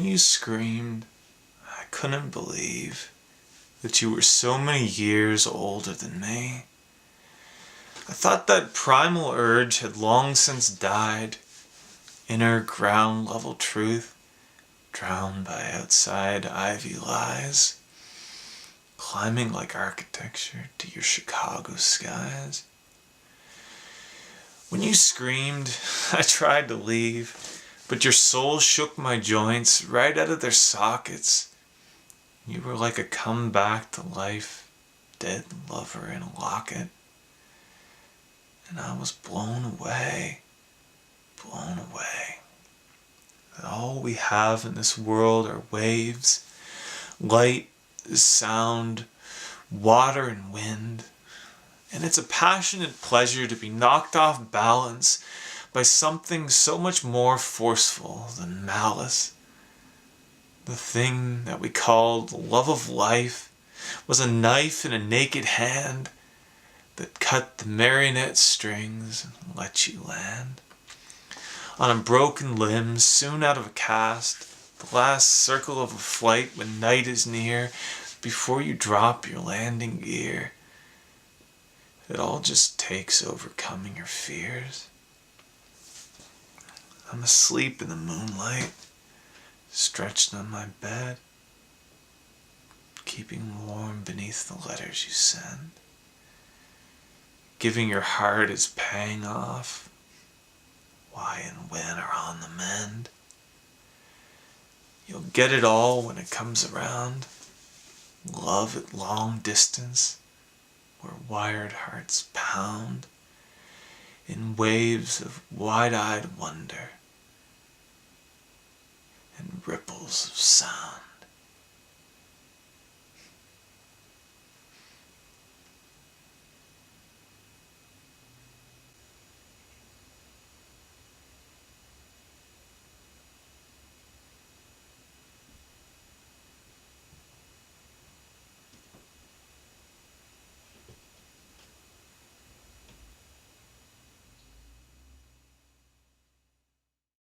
When you screamed, I couldn't believe that you were so many years older than me. I thought that primal urge had long since died, inner ground level truth, drowned by outside ivy lies, climbing like architecture to your Chicago skies. When you screamed, I tried to leave, but your soul shook my joints right out of their sockets. You were like a come back to life, dead lover in a locket. And I was blown away. That all we have in this world are waves, light, sound, water and wind. And it's a passionate pleasure to be knocked off balance by something so much more forceful than malice. The thing that we called the love of life was a knife in a naked hand that cut the marionette strings and let you land. On a broken limb, soon out of a cast, the last circle of a flight when night is near, before you drop your landing gear. It all just takes overcoming your fears. I'm asleep in the moonlight, stretched on my bed, keeping warm beneath the letters you send, giving your heart its pang off, why and when are on the mend. You'll get it all when it comes around, love at long distance, where wired hearts pound in waves of wide-eyed wonder and ripples of sound.